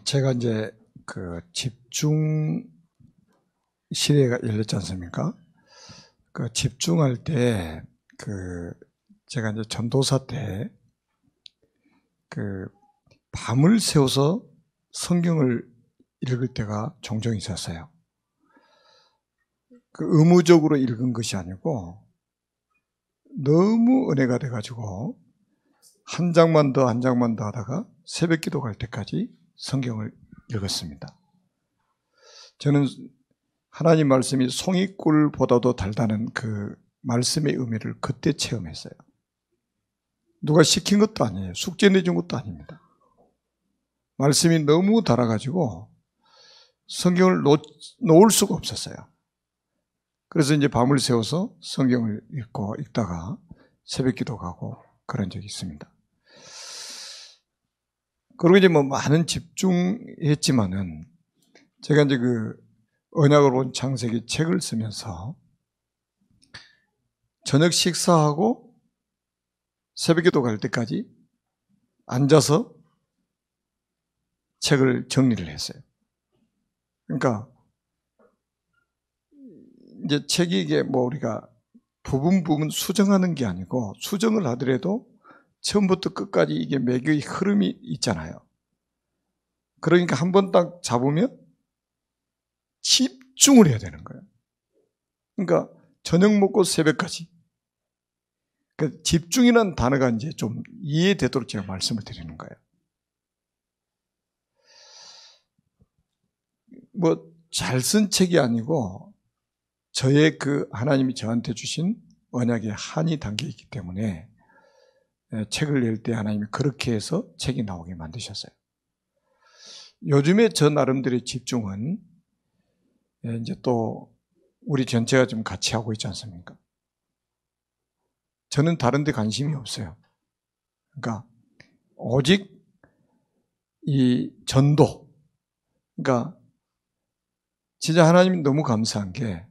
제가 이제 그 집중 시대가 열렸지 않습니까? 그 집중할 때 제가 이제 전도사 때 밤을 새워서 성경을 읽을 때가 종종 있었어요. 의무적으로 읽은 것이 아니고 너무 은혜가 돼가지고 한 장만 더 하다가 새벽 기도 갈 때까지 성경을 읽었습니다. 저는 하나님 말씀이 송이꿀보다도 달다는 그 말씀의 의미를 그때 체험했어요. 누가 시킨 것도 아니에요. 숙제 내준 것도 아닙니다. 말씀이 너무 달아가지고 성경을 놓을 수가 없었어요. 그래서 이제 밤을 새워서 성경을 읽다가 새벽 기도 가고 그런 적이 있습니다. 그리고 이제 많은 집중했지만은 제가 이제 언약으로 온 창세기 책을 쓰면서 저녁 식사하고 새벽 기도 갈 때까지 앉아서 책을 정리를 했어요. 그러니까 이제 책이 이게 우리가 부분 수정하는 게 아니고 수정을 하더라도 처음부터 끝까지 이게 맥의 흐름이 있잖아요. 그러니까 한 번 딱 잡으면 집중을 해야 되는 거예요. 그러니까 저녁 먹고 새벽까지. 집중이라는 단어가 이제 좀 이해되도록 제가 말씀을 드리는 거예요. 잘 쓴 책이 아니고 저의 하나님이 저한테 주신 언약의 한이 담겨 있기 때문에 책을 낼 때 하나님이 그렇게 해서 책이 나오게 만드셨어요. 요즘에 저 나름대로의 집중은 이제 또 우리 전체가 좀 같이 하고 있지 않습니까? 저는 다른 데 관심이 없어요. 그러니까 오직 이 전도. 그러니까 진짜 하나님이 너무 감사한 게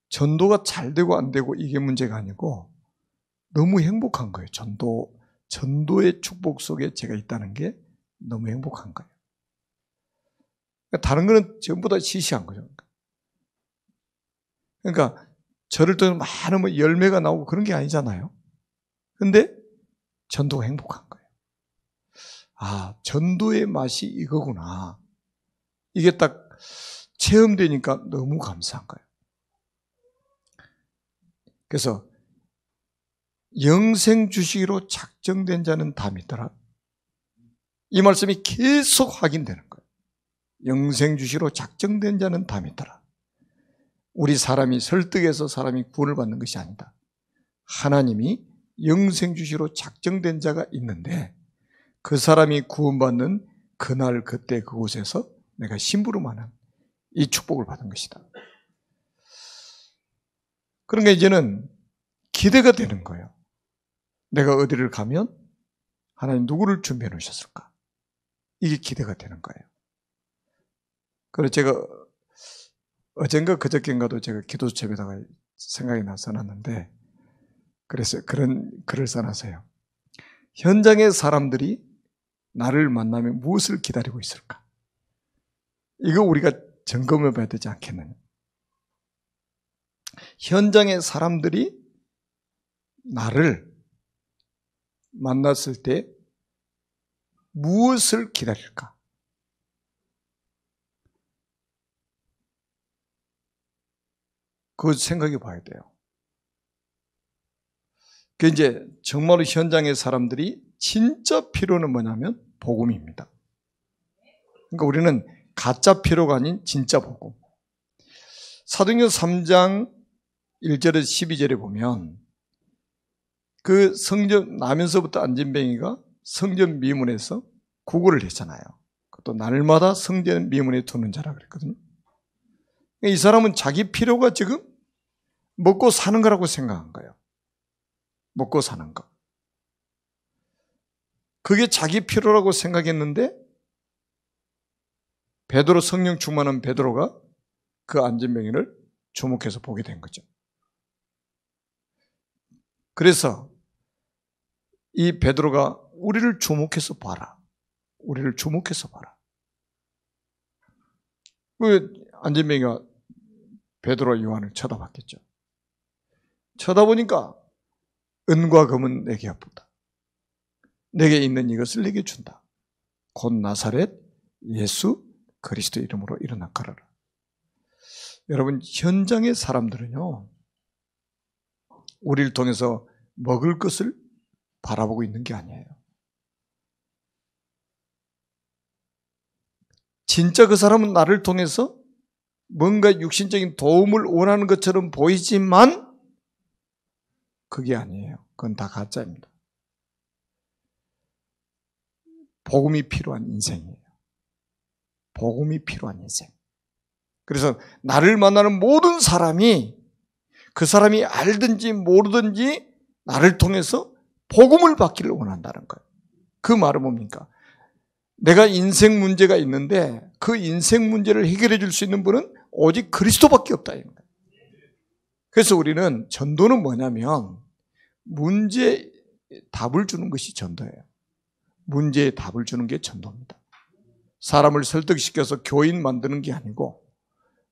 전도가 잘 되고 안 되고 이게 문제가 아니고 너무 행복한 거예요. 전도의 축복 속에 제가 있다는 게 너무 행복한 거예요. 다른 거는 전부 다 시시한 거죠. 그러니까 저를 통해 많은 열매가 나오고 그런 게 아니잖아요. 근데 전도가 행복한 거예요. 전도의 맛이 이거구나. 이게 딱 체험되니까 너무 감사한 거예요. 그래서 영생 주시기로 작정된 자는 다 믿더라. 이 말씀이 계속 확인되는 거예요. 영생 주시기로 작정된 자는 다 믿더라. 우리 사람이 설득해서 사람이 구원을 받는 것이 아니다. 하나님이 영생 주시기로 작정된 자가 있는데 그 사람이 구원받는 그날 그때 그곳에서 내가 심부름하는 이 축복을 받은 것이다. 그러니까 이제는 기대가 되는 거예요. 내가 어디를 가면 하나님 누구를 준비해 놓으셨을까? 이게 기대가 되는 거예요. 그래서 제가 어젠가 그저께인가도 제가 기도 제배다가 생각이 나서 놨는데 그래서 그런 글을 써놨어요. 현장의 사람들이 나를 만나면 무엇을 기다리고 있을까? 이거 우리가 점검해 봐야 되지 않겠느냐? 현장의 사람들이 나를 만났을 때 무엇을 기다릴까? 그거 생각해 봐야 돼요. 이제 정말로 현장의 사람들이 진짜 필요는 뭐냐면 복음입니다. 그러니까 우리는 가짜 필요가 아닌 진짜 복음. 사도행전 3장 1절에서 12절에 보면 그 성전 나면서부터 안진뱅이가 성전 미문에서 구걸을 했잖아요. 또 날마다 성전 미문에 두는 자라 그랬거든요. 이 사람은 자기 필요가 지금 먹고 사는 거라고 생각한 거예요. 먹고 사는 거. 그게 자기 필요라고 생각했는데 베드로 성령 충만한 베드로가 그 안진뱅이를 주목해서 보게 된 거죠. 그래서 이 베드로가 우리를 주목해서 봐라. 우리를 주목해서 봐라. 그 안진뱅이가 베드로와 요한을 쳐다봤겠죠. 쳐다보니까 은과 금은 내게 없다. 내게 있는 이것을 내게 준다. 곧 나사렛 예수 그리스도 이름으로 일어나 걸어라. 여러분, 현장의 사람들은요, 우리를 통해서 먹을 것을 바라보고 있는 게 아니에요. 진짜 그 사람은 나를 통해서 뭔가 육신적인 도움을 원하는 것처럼 보이지만 그게 아니에요. 그건 다 가짜입니다. 복음이 필요한 인생이에요. 복음이 필요한 인생. 그래서 나를 만나는 모든 사람이 그 사람이 알든지 모르든지 나를 통해서 복음을 받기를 원한다는 거예요. 그 말은 뭡니까? 내가 인생 문제가 있는데 그 인생 문제를 해결해 줄 수 있는 분은 오직 그리스도밖에 없다. 그래서 우리는 전도는 뭐냐면 문제에 답을 주는 것이 전도예요. 문제에 답을 주는 게 전도입니다. 사람을 설득시켜서 교인 만드는 게 아니고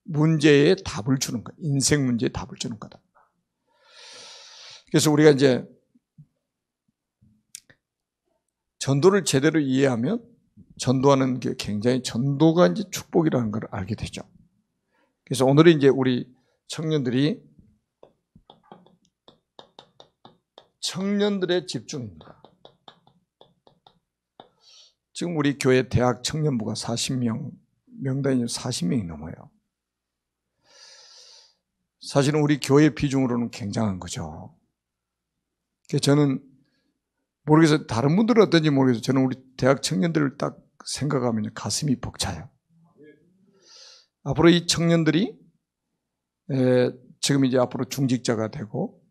문제에 답을 주는 거예요. 인생 문제에 답을 주는 거다. 그래서 우리가 이제 전도를 제대로 이해하면 전도하는 게 굉장히 전도가 이제 축복이라는 걸 알게 되죠. 그래서 오늘은 이제 우리 청년들의 집중입니다. 지금 우리 교회 대학 청년부가 40명, 명단이 40명이 넘어요. 사실은 우리 교회 비중으로는 굉장한 거죠. 그래서 저는 모르겠어요. 다른 분들은 어떤지 모르겠어요. 저는 우리 대학 청년들을 딱 생각하면 가슴이 벅차요. 앞으로 이 청년들이 지금 이제 앞으로 중직자가 되고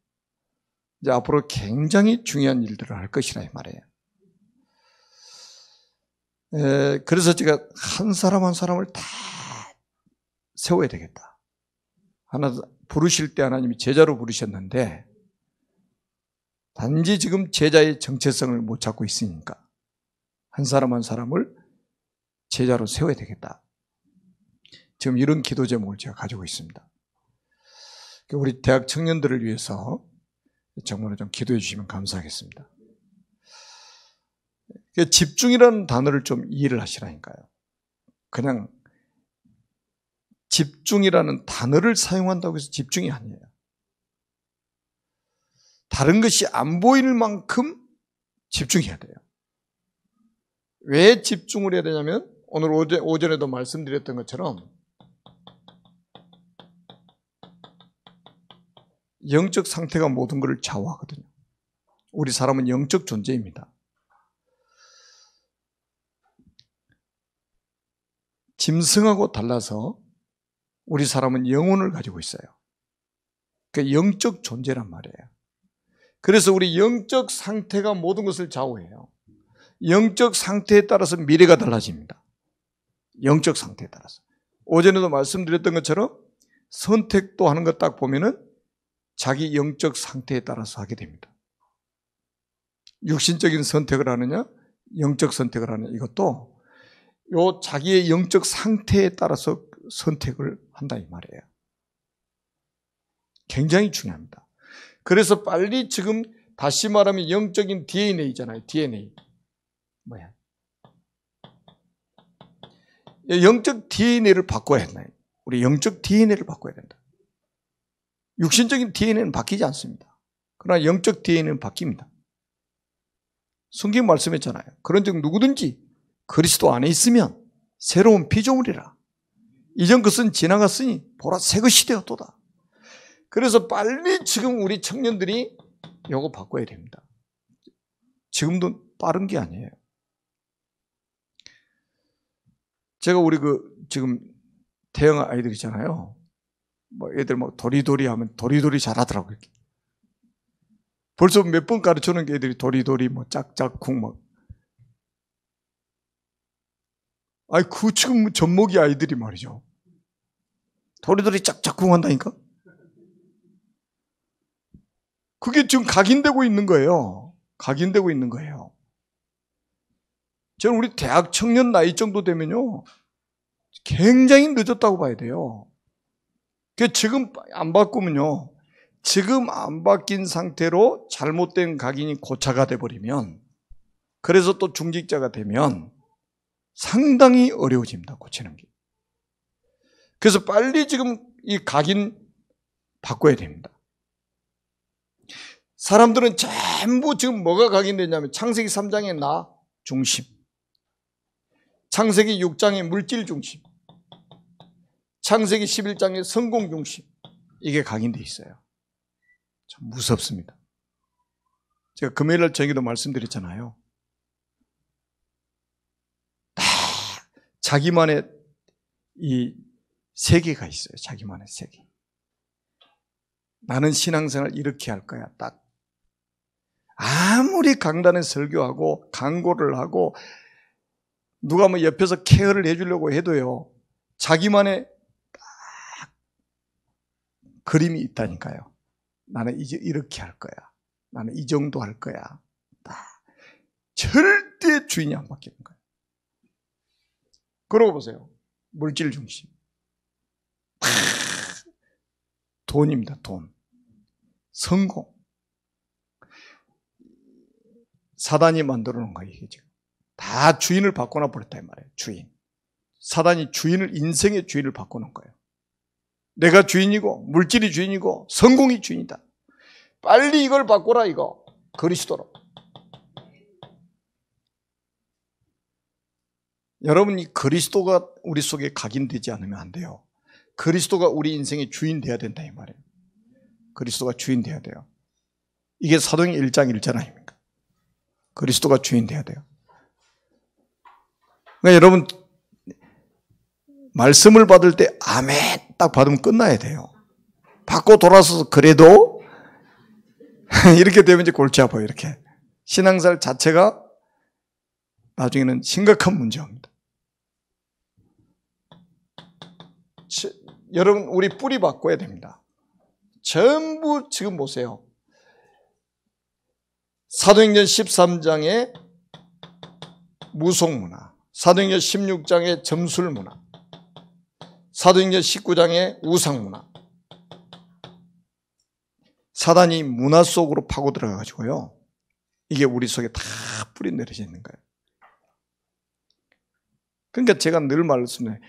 이제 앞으로 굉장히 중요한 일들을 할 것이라 이 말이에요. 그래서 제가 한 사람 한 사람을 다 세워야 되겠다. 하나 부르실 때 하나님이 제자로 부르셨는데 단지 지금 제자의 정체성을 못 찾고 있으니까 한 사람 한 사람을 제자로 세워야 되겠다. 지금 이런 기도 제목을 제가 가지고 있습니다. 우리 대학 청년들을 위해서 정말로 좀 기도해 주시면 감사하겠습니다. 집중이라는 단어를 좀 이해를 하시라니까요. 그냥 집중이라는 단어를 사용한다고 해서 집중이 아니에요. 다른 것이 안 보일 만큼 집중해야 돼요. 왜 집중을 해야 되냐면 오늘 오전에도 말씀드렸던 것처럼 영적 상태가 모든 것을 좌우하거든요. 우리 사람은 영적 존재입니다. 짐승하고 달라서 우리 사람은 영혼을 가지고 있어요. 그 영적 존재란 말이에요. 그래서 우리 영적 상태가 모든 것을 좌우해요. 영적 상태에 따라서 미래가 달라집니다. 영적 상태에 따라서. 오전에도 말씀드렸던 것처럼 선택도 하는 것 딱 보면은 자기 영적 상태에 따라서 하게 됩니다. 육신적인 선택을 하느냐, 영적 선택을 하느냐, 이것도 요 자기의 영적 상태에 따라서 선택을 한다 이 말이에요. 굉장히 중요합니다. 그래서 빨리 지금 다시 말하면 영적인 DNA잖아요. DNA. 뭐야? 영적 DNA를 바꿔야 했나요? 우리 영적 DNA를 바꿔야 된다. 육신적인 DNA는 바뀌지 않습니다. 그러나 영적 DNA는 바뀝니다. 성경 말씀했잖아요. 그런즉 누구든지 그리스도 안에 있으면 새로운 피조물이라. 이전 것은 지나갔으니 보라 새 것이 되었도다. 그래서 빨리 지금 우리 청년들이 이거 바꿔야 됩니다. 지금도 빠른 게 아니에요. 제가 우리 지금 태영 아이들 있잖아요. 뭐 애들 뭐 도리도리 하면 도리도리 잘하더라고요. 벌써 몇 번 가르쳐놓은 게 애들이 도리도리 뭐 짝짝쿵 막. 아니 그 지금 젖먹이 아이들이 말이죠. 도리도리 짝짝쿵 한다니까? 그게 지금 각인되고 있는 거예요. 각인되고 있는 거예요. 저는 우리 대학 청년 나이 정도 되면요, 굉장히 늦었다고 봐야 돼요. 지금 안 바꾸면요, 지금 안 바뀐 상태로 잘못된 각인이 고차가 돼버리면, 그래서 또 중직자가 되면 상당히 어려워집니다, 고치는 게. 그래서 빨리 지금 이 각인 바꿔야 됩니다. 사람들은 전부 지금 뭐가 각인되냐면 창세기 3장의 나 중심, 창세기 6장의 물질 중심, 창세기 11장의 성공 중심, 이게 각인되어 있어요. 참 무섭습니다. 제가 금요일날 저녁에도 말씀드렸잖아요. 다 자기만의 이 세계가 있어요. 자기만의 세계. 나는 신앙생활 이렇게 할 거야. 딱 아무리 강단에 설교하고 강고를 하고 누가 뭐 옆에서 케어를 해주려고 해도요, 자기만의 딱 그림이 있다니까요. 나는 이제 이렇게 할 거야. 나는 이 정도 할 거야. 딱 절대 주인이 안 바뀌는 거예요. 그러고 보세요. 물질 중심. 돈입니다. 돈. 성공. 사단이 만들어 놓은 거예요. 이게 지금 다 주인을 바꿔놔 버렸다 이 말이에요. 주인. 사단이 인생의 주인을 바꿔놓은 거예요. 내가 주인이고 물질이 주인이고 성공이 주인이다. 빨리 이걸 바꿔라, 이거. 그리스도로. 여러분, 이 그리스도가 우리 속에 각인되지 않으면 안 돼요. 그리스도가 우리 인생의 주인 돼야 된다 이 말이에요. 그리스도가 주인 돼야 돼요. 이게 사도행전 1장 1절 아닙니까? 그리스도가 주인 돼야 돼요. 그러니까 여러분, 말씀을 받을 때 아멘 딱 받으면 끝나야 돼요. 받고 돌아서서 그래도 이렇게 되면 이제 골치 아파요. 이렇게 신앙생활 자체가 나중에는 심각한 문제입니다. 여러분, 우리 뿌리 바꿔야 됩니다. 전부 지금 보세요. 사도행전 13장의 무속문화, 사도행전 16장의 점술문화, 사도행전 19장의 우상문화. 사단이 문화 속으로 파고 들어가가지고요, 이게 우리 속에 다 뿌리 내려져 있는 거예요. 그러니까 제가 늘 말씀드려요.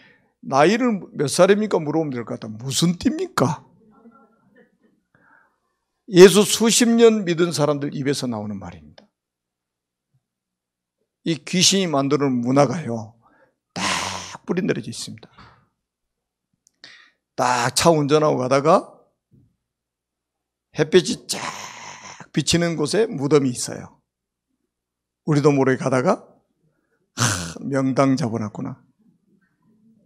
나이를 몇 살입니까? 물어보면 될 것 같다. 무슨 띠입니까? 예수 수십 년 믿은 사람들 입에서 나오는 말입니다. 이 귀신이 만드는 문화가요, 딱 뿌리 내려져 있습니다. 딱 차 운전하고 가다가 햇빛이 쫙 비치는 곳에 무덤이 있어요. 우리도 모르게 가다가 명당 잡아놨구나.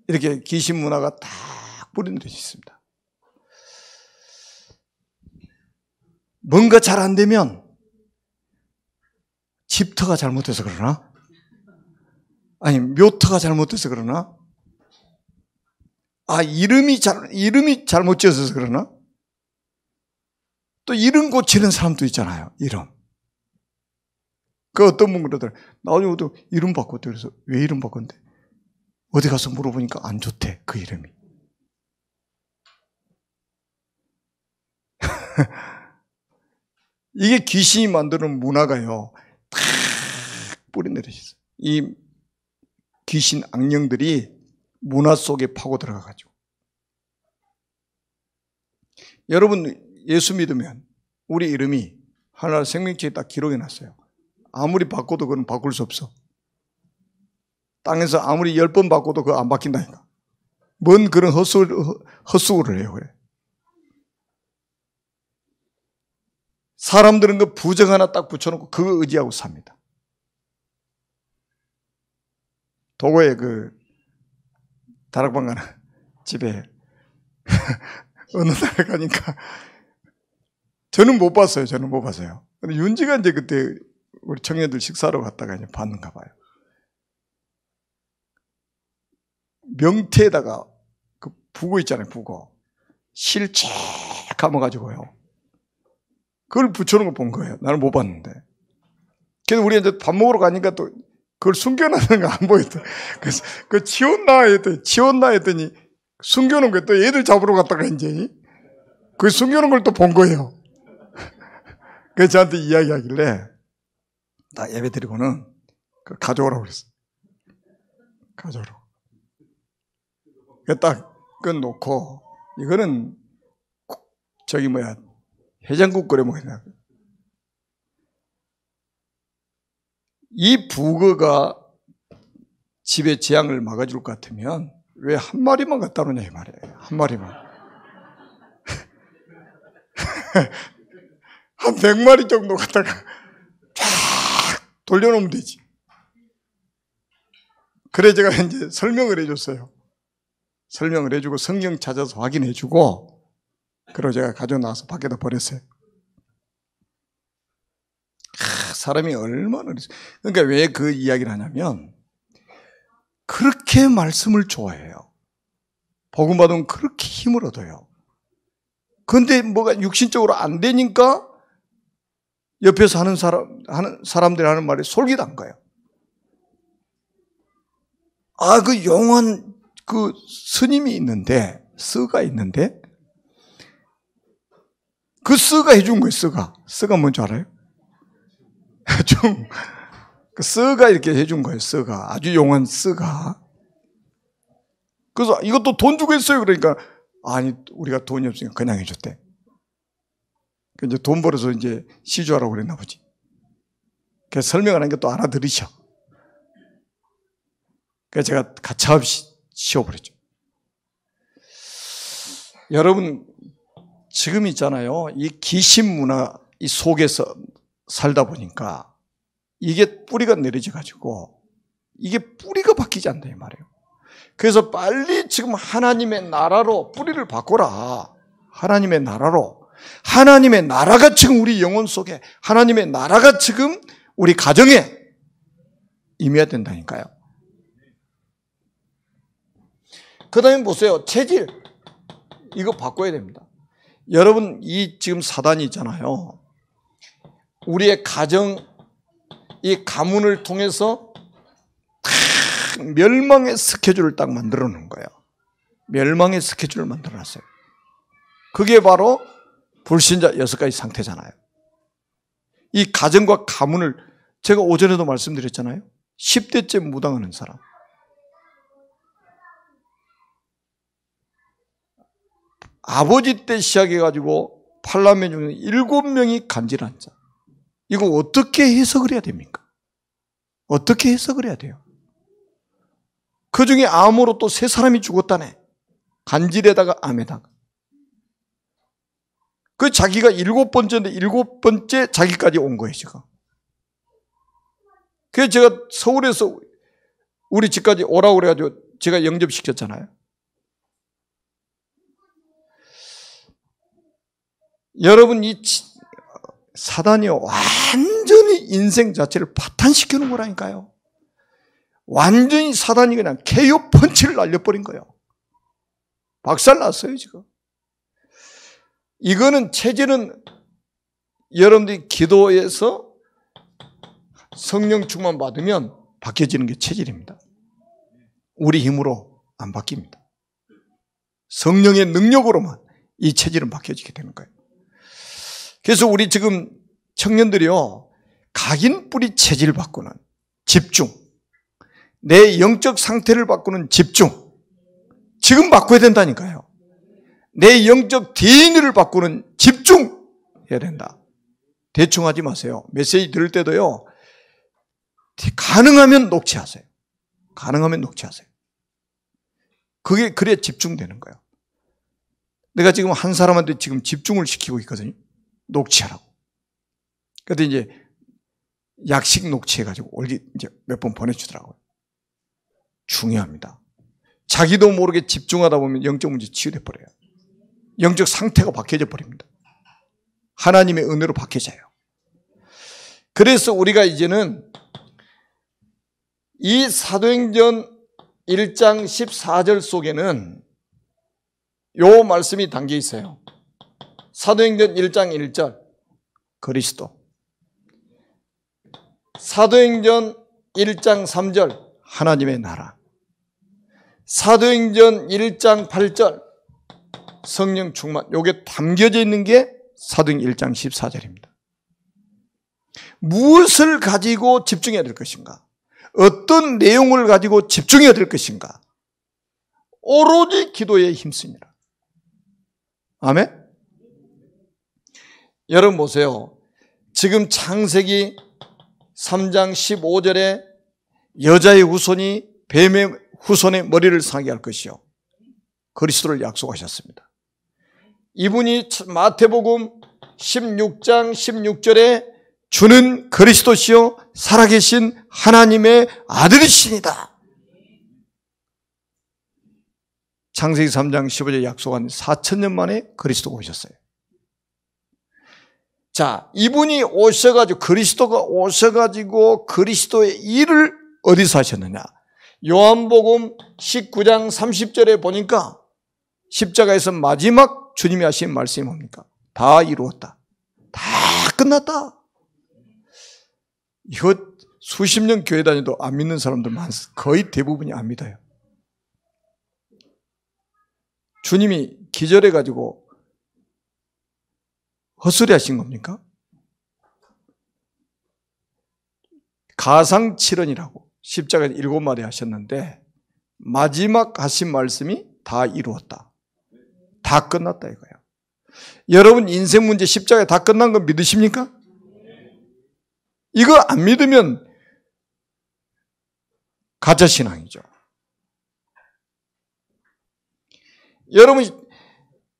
이렇게 귀신 문화가 딱 뿌리 내려져 있습니다. 뭔가 잘 안 되면 집터가 잘못돼서 그러나? 아니, 묘터가 잘못돼서 그러나? 이름이 잘못 지어서 그러나? 또 이름 고치는 사람도 있잖아요. 이름. 그 어떤 분 그러더라고요. 나중에 또 이름 바꿨대. 그래서 왜 이름 바꿨는데? 어디 가서 물어보니까 안 좋대, 그 이름이. 이게 귀신이 만드는 문화가요, 탁 뿌리 내리셨어요. 이 귀신 악령들이 문화 속에 파고 들어가가지고. 여러분, 예수 믿으면 우리 이름이 하나님 생명책에 딱 기록해 놨어요. 아무리 바꿔도 그건 바꿀 수 없어. 땅에서 아무리 10번 바꿔도 그거 안 바뀐다니까. 뭔 그런 헛수고를 해요, 그래. 사람들은 그 부정 하나 딱 붙여놓고 그거 의지하고 삽니다. 도고에 그 다락방 가는 집에 어느 날 가니까 저는 못 봤어요. 근데 윤지가 이제 그때 우리 청년들 식사하러 갔다가 이제 봤는가 봐요. 명태에다가 그 북어 있잖아요, 북어. 실채 감아가지고요. 그걸 붙여놓은 걸 본 거예요. 나는 못 봤는데. 그래서 우리 이제 밥 먹으러 가니까 또 그걸 숨겨놨는 거 안 보였다. 그래서 그 치웠나 했더니 숨겨놓은 거 또 애들 잡으러 갔다가 이제 그 숨겨놓은 걸 또 본 거예요. 그래서 저한테 이야기하길래 나 예배 드리고는 그걸 가져오라고 그랬어. 가져오라고. 딱 그건 놓고 이거는 해장국 끓여 먹어야 돼. 이 북어가 집에 재앙을 막아줄 것 같으면 왜 한 마리만 갖다 놓냐 이 말이에요. 한 마리만. 한 100마리 정도 갖다가 쫙 돌려놓으면 되지. 그래 제가 이제 설명을 해줬어요. 설명을 해주고 성경 찾아서 확인해주고 그리고 제가 가져나와서 밖에다 버렸어요. 사람이 얼마나 그러니까 왜 그 이야기를 하냐면 그렇게 말씀을 좋아해요. 복음 받으면 그렇게 힘을 얻어요. 그런데 뭐가 육신적으로 안 되니까 옆에서 하는 사람들이 하는 말이 솔깃한 거예요. 그 용한 그 스님이 있는데 스가 있는데 그 스가 해준 거예요. 스가 뭔지 알아요? 그 스가 이렇게 해준 거예요. 스가 아주 용한 스가. 그래서 이것도 돈 주고 했어요. 그러니까 아니 우리가 돈이 없으니까 그냥 해줬대. 이제 돈 벌어서 이제 시주하라고 그랬나 보지. 그래서 설명을 하니까 또 알아들으셔. 그래서 제가 가차없이 씌워버렸죠. 여러분 지금 있잖아요. 이 귀신 문화 이 속에서 살다 보니까 이게 뿌리가 내려져 가지고 이게 뿌리가 바뀌지 않다 이 말이에요. 그래서 빨리 지금 하나님의 나라로 뿌리를 바꿔라. 하나님의 나라로. 하나님의 나라가 지금 우리 영혼 속에 하나님의 나라가 지금 우리 가정에 임해야 된다니까요. 그 다음에 보세요. 체질. 이거 바꿔야 됩니다. 여러분 이 지금 사단이 있잖아요. 우리의 가정 이 가문을 통해서 멸망의 스케줄을 딱 만들어 놓은 거예요. 멸망의 스케줄을 만들어 놨어요. 그게 바로 불신자 6가지 상태잖아요. 이 가정과 가문을 제가 오전에도 말씀드렸잖아요. 10대째 무당하는 사람. 아버지 때 시작해가지고 팔남매 중에 7명이 간질한 자. 이거 어떻게 해석을 해야 됩니까? 어떻게 해석을 해야 돼요? 그 중에 암으로 또 3사람이 죽었다네. 간질에다가 암에다가. 그 자기가 7번째인데 7번째 자기까지 온 거예요, 지금. 그래서 제가 서울에서 우리 집까지 오라고 그래가지고 제가 영접시켰잖아요. 여러분, 이 사단이 완전히 인생 자체를 파탄시켜 놓은 거라니까요. 완전히 사단이 그냥 KO 펀치를 날려버린 거예요. 박살났어요, 지금. 이거는 체질은 여러분들이 기도해서 성령 충만 받으면 바뀌어지는 게 체질입니다. 우리 힘으로 안 바뀝니다. 성령의 능력으로만 이 체질은 바뀌어지게 되는 거예요. 그래서 우리 지금 청년들이요, 각인뿌리 체질 바꾸는 집중, 내 영적 상태를 바꾸는 집중, 지금 바꿔야 된다니까요. 내 영적 DNA를 바꾸는 집중해야 된다. 대충 하지 마세요. 메시지 들을 때도요, 가능하면 녹취하세요. 가능하면 녹취하세요. 그게 그래야 집중되는 거예요. 내가 지금 한 사람한테 지금 집중을 시키고 있거든요. 녹취하라고. 그런데 이제 약식 녹취해가지고 이제 몇 번 보내주더라고요. 중요합니다. 자기도 모르게 집중하다 보면 영적 문제 치유돼 버려요. 영적 상태가 바뀌어져 버립니다. 하나님의 은혜로 바뀌어져요. 그래서 우리가 이제는 이 사도행전 1장 14절 속에는 요 말씀이 담겨 있어요. 사도행전 1장 1절 그리스도. 사도행전 1장 3절 하나님의 나라, 사도행전 1장 8절 성령 충만, 요게 담겨져 있는 게 사도행전 1장 14절입니다. 무엇을 가지고 집중해야 될 것인가? 어떤 내용을 가지고 집중해야 될 것인가? 오로지 기도에 힘씁니다. 아멘? 여러분 보세요. 지금 창세기 3장 15절에 여자의 후손이 뱀의 후손의 머리를 상하게 할 것이요, 그리스도를 약속하셨습니다. 이분이 마태복음 16장 16절에 주는 그리스도시요 살아계신 하나님의 아들이시니다. 창세기 3장 15절에 약속한 4,000년 만에 그리스도가 오셨어요. 자, 이분이 오셔가지고, 그리스도가 오셔가지고 그리스도의 일을 어디서 하셨느냐? 요한복음 19장 30절에 보니까 십자가에서 마지막 주님이 하신 말씀이 뭡니까? 다 이루었다. 다 끝났다. 이거 수십 년 교회 다녀도 안 믿는 사람들 많습니다. 거의 대부분이 안 믿어요. 주님이 기절해가지고 헛소리 하신 겁니까? 가상칠언이라고 십자가에 7마디 하셨는데 마지막 하신 말씀이 다 이루었다. 다 끝났다 이거예요. 여러분 인생 문제 십자가에 다 끝난 거 믿으십니까? 이거 안 믿으면 가짜신앙이죠. 여러분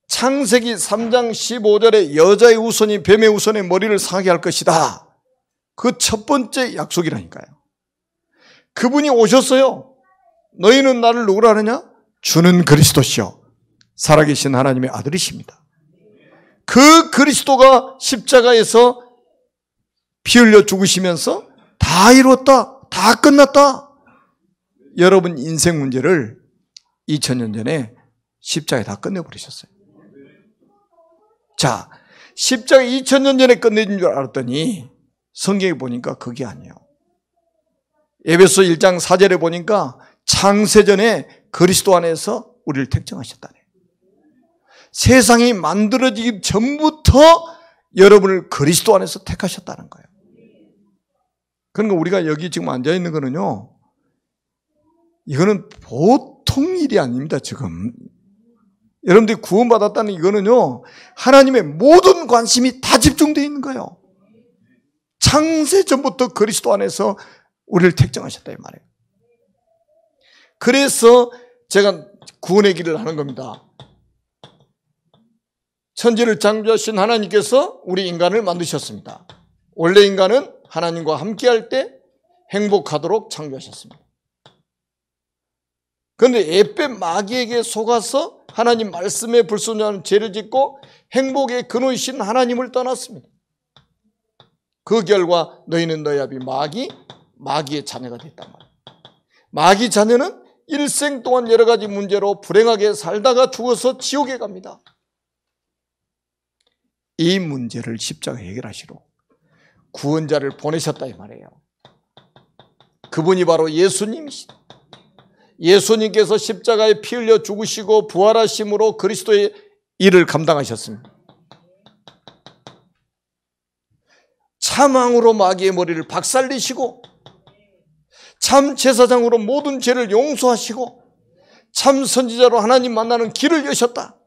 창세기 3장 15절에 여자의 후손이 뱀의 후손의 머리를 상하게 할 것이다. 그 첫 번째 약속이라니까요. 그분이 오셨어요. 너희는 나를 누구라 하느냐? 주는 그리스도시요 살아계신 하나님의 아들이십니다. 그 그리스도가 십자가에서 피 흘려 죽으시면서 다 이뤘다, 다 끝났다. 여러분 인생 문제를 2000년 전에 십자가에 다 끝내버리셨어요. 자, 십자가 2000년 전에 끝내준 줄 알았더니 성경에 보니까 그게 아니에요. 에베소 1장 4절에 보니까 창세전에 그리스도 안에서 우리를 택정하셨다네. 세상이 만들어지기 전부터 여러분을 그리스도 안에서 택하셨다는 거예요. 그러니까 우리가 여기 지금 앉아있는 거는요, 이거는 보통 일이 아닙니다. 지금 여러분들이 구원받았다는 이거는요, 하나님의 모든 관심이 다 집중되어 있는 거예요. 창세 전부터 그리스도 안에서 우리를 택정하셨다 이 말이에요. 그래서 제가 구원의 길을 하는 겁니다. 천지를 창조하신 하나님께서 우리 인간을 만드셨습니다. 원래 인간은 하나님과 함께할 때 행복하도록 창조하셨습니다. 그런데 에페 마귀에게 속아서 하나님 말씀에 불순종하는 죄를 짓고 행복의 근원이신 하나님을 떠났습니다. 그 결과 너희는 너희 아비 마귀의 자녀가 됐단 말이에요. 마귀 자녀는 일생 동안 여러 가지 문제로 불행하게 살다가 죽어서 지옥에 갑니다. 이 문제를 십자가에 해결하시러 구원자를 보내셨다 이 말이에요. 그분이 바로 예수님이시다. 예수님께서 십자가에 피 흘려 죽으시고 부활하심으로 그리스도의 일을 감당하셨습니다. 참왕으로 마귀의 머리를 박살내시고 참 제사장으로 모든 죄를 용서하시고 참 선지자로 하나님 만나는 길을 여셨다.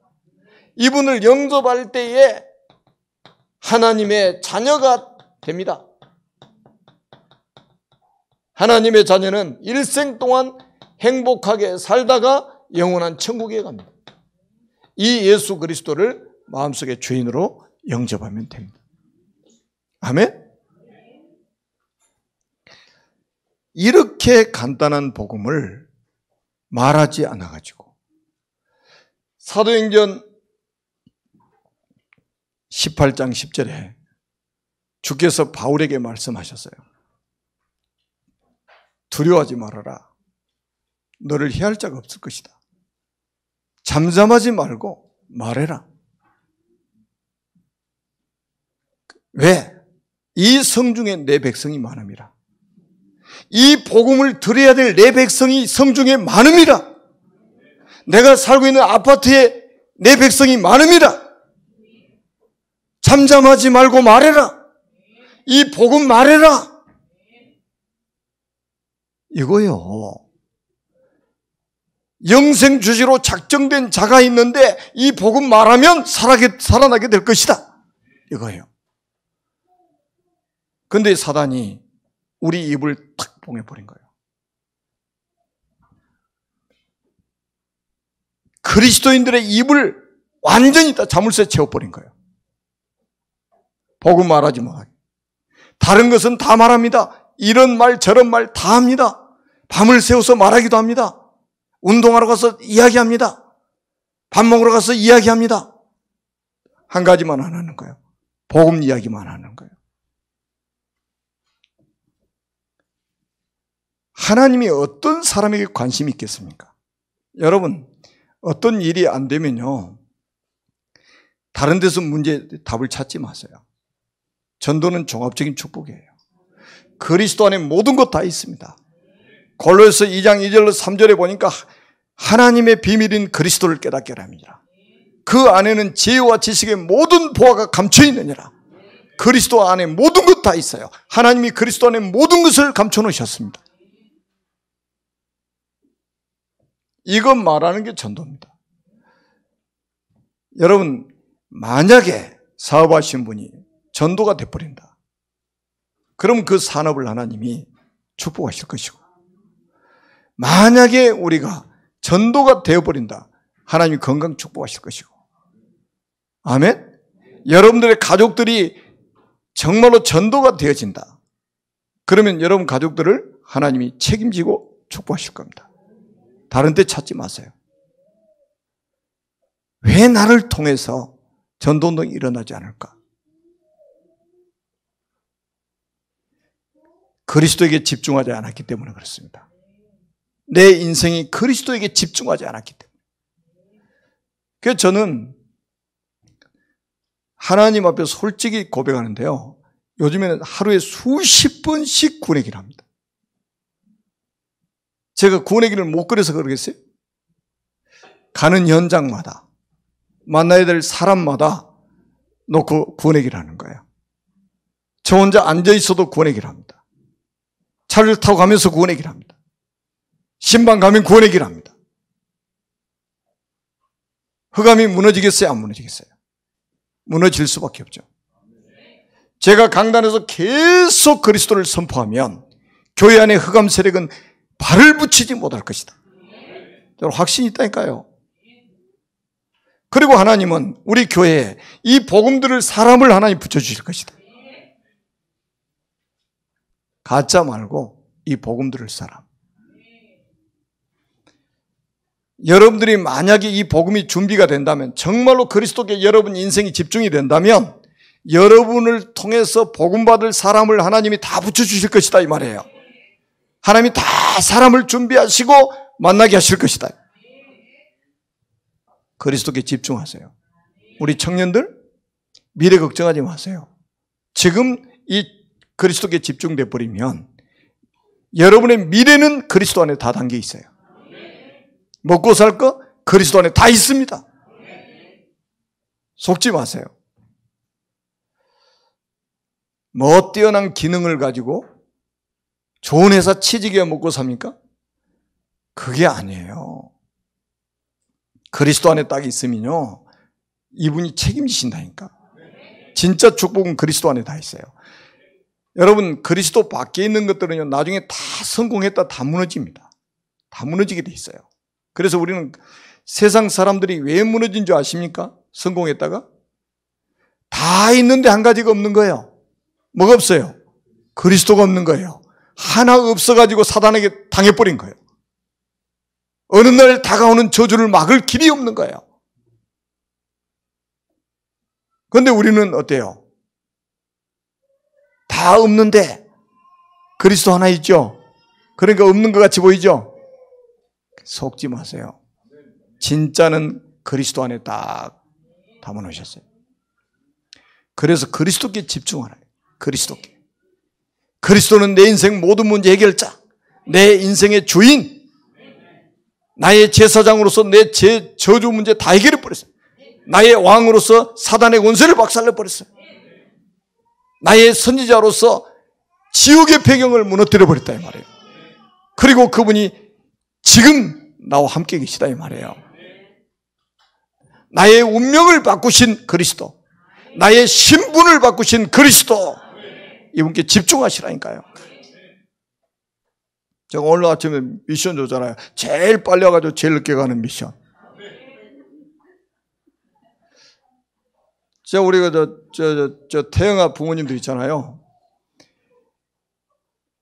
이분을 영접할 때에 하나님의 자녀가 됩니다. 하나님의 자녀는 일생 동안 행복하게 살다가 영원한 천국에 갑니다. 이 예수 그리스도를 마음속의 주인으로 영접하면 됩니다. 아멘? 이렇게 간단한 복음을 말하지 않아가지고 사도행전 18장 10절에 주께서 바울에게 말씀하셨어요. 두려워하지 말아라. 너를 해할 자가 없을 것이다. 잠잠하지 말고 말해라. 왜? 이 성중에 내 백성이 많음이라. 이 복음을 들어야 될 내 백성이 성중에 많음이라. 내가 살고 있는 아파트에 내 백성이 많음이라. 잠잠하지 말고 말해라. 이 복음 말해라. 이거요. 영생 주시로 작정된 자가 있는데 이 복음 말하면 살아나게 될 것이다. 이거예요. 그런데 사단이 우리 입을 탁 봉해버린 거예요. 그리스도인들의 입을 완전히 다 자물쇠 채워버린 거예요. 복음 말하지 못하게. 다른 것은 다 말합니다. 이런 말 저런 말 다 합니다. 밤을 새워서 말하기도 합니다. 운동하러 가서 이야기합니다. 밥 먹으러 가서 이야기합니다. 한 가지만 안 하는 거예요. 복음 이야기만 하는 거예요. 하나님이 어떤 사람에게 관심이 있겠습니까? 여러분, 어떤 일이 안 되면요, 다른 데서 답을 찾지 마세요. 전도는 종합적인 축복이에요. 그리스도 안에 모든 것 다 있습니다. 골로새 2장 2절로 3절에 보니까 하나님의 비밀인 그리스도를 깨닫게 합니다. 그 안에는 지혜와 지식의 모든 보화가 감춰 있느니라. 그리스도 안에 모든 것 다 있어요. 하나님이 그리스도 안에 모든 것을 감춰 놓으셨습니다. 이것 말하는 게 전도입니다. 여러분, 만약에 사업하신 분이 전도가 돼버린다. 그럼 그 산업을 하나님이 축복하실 것이고, 만약에 우리가 전도가 되어버린다. 하나님이 건강 축복하실 것이고. 아멘? 여러분들의 가족들이 정말로 전도가 되어진다. 그러면 여러분 가족들을 하나님이 책임지고 축복하실 겁니다. 다른 데 찾지 마세요. 왜 나를 통해서 전도운동이 일어나지 않을까? 그리스도에게 집중하지 않았기 때문에 그렇습니다. 내 인생이 그리스도에게 집중하지 않았기 때문에. 그래서 저는 하나님 앞에 솔직히 고백하는데요, 요즘에는 하루에 수십 번씩 구내기를 합니다. 제가 구내기를 못 그려서 그러겠어요? 가는 현장마다 만나야 될 사람마다 놓고 구내기를 하는 거예요. 저 혼자 앉아있어도 구내기를 합니다. 차를 타고 가면서 구내기를 합니다. 신방 가면 구내기를 합니다. 흑암이 무너지겠어요? 안 무너지겠어요? 무너질 수밖에 없죠. 제가 강단에서 계속 그리스도를 선포하면 교회 안의 흑암 세력은 발을 붙이지 못할 것이다. 저는 확신이 있다니까요. 그리고 하나님은 우리 교회에 이 복음들을 사람을 하나님 붙여주실 것이다. 가짜 말고 이 복음들을 사람. 여러분들이 만약에 이 복음이 준비가 된다면, 정말로 그리스도께 여러분 인생이 집중이 된다면 여러분을 통해서 복음 받을 사람을 하나님이 다 붙여주실 것이다 이 말이에요. 하나님이 다 사람을 준비하시고 만나게 하실 것이다. 그리스도께 집중하세요. 우리 청년들 미래 걱정하지 마세요. 지금 이 그리스도께 집중돼 버리면 여러분의 미래는 그리스도 안에 다 담겨 있어요. 먹고 살 거 그리스도 안에 다 있습니다. 속지 마세요. 뭐 뛰어난 기능을 가지고 좋은 회사 취직해 먹고 삽니까? 그게 아니에요. 그리스도 안에 딱 있으면요, 이분이 책임지신다니까. 진짜 축복은 그리스도 안에 다 있어요. 여러분, 그리스도 밖에 있는 것들은요, 나중에 다 성공했다 다 무너집니다. 다 무너지게 돼 있어요. 그래서 우리는 세상 사람들이 왜 무너진 줄 아십니까? 성공했다가 다 있는데 한 가지가 없는 거예요. 뭐가 없어요? 그리스도가 없는 거예요. 하나 없어가지고 사단에게 당해버린 거예요. 어느 날 다가오는 저주를 막을 길이 없는 거예요. 그런데 우리는 어때요? 다 없는데 그리스도 하나 있죠? 그러니까 없는 것 같이 보이죠? 속지 마세요. 진짜는 그리스도 안에 딱 담아놓으셨어요. 그래서 그리스도께 집중하라. 그리스도께. 그리스도는 내 인생 모든 문제 해결자, 내 인생의 주인, 나의 제사장으로서 내 저주 문제 다 해결해 버렸어요. 나의 왕으로서 사단의 권세를 박살내 버렸어요. 나의 선지자로서 지옥의 배경을 무너뜨려 버렸다 이 말이에요. 그리고 그분이 지금 나와 함께 계시다 이 말이에요. 나의 운명을 바꾸신 그리스도, 나의 신분을 바꾸신 그리스도, 이분께 집중하시라니까요. 제가 오늘 아침에 미션 줬잖아요. 제일 빨리 와가지고 제일 늦게 가는 미션. 제가 우리가 태영아 부모님들 있잖아요.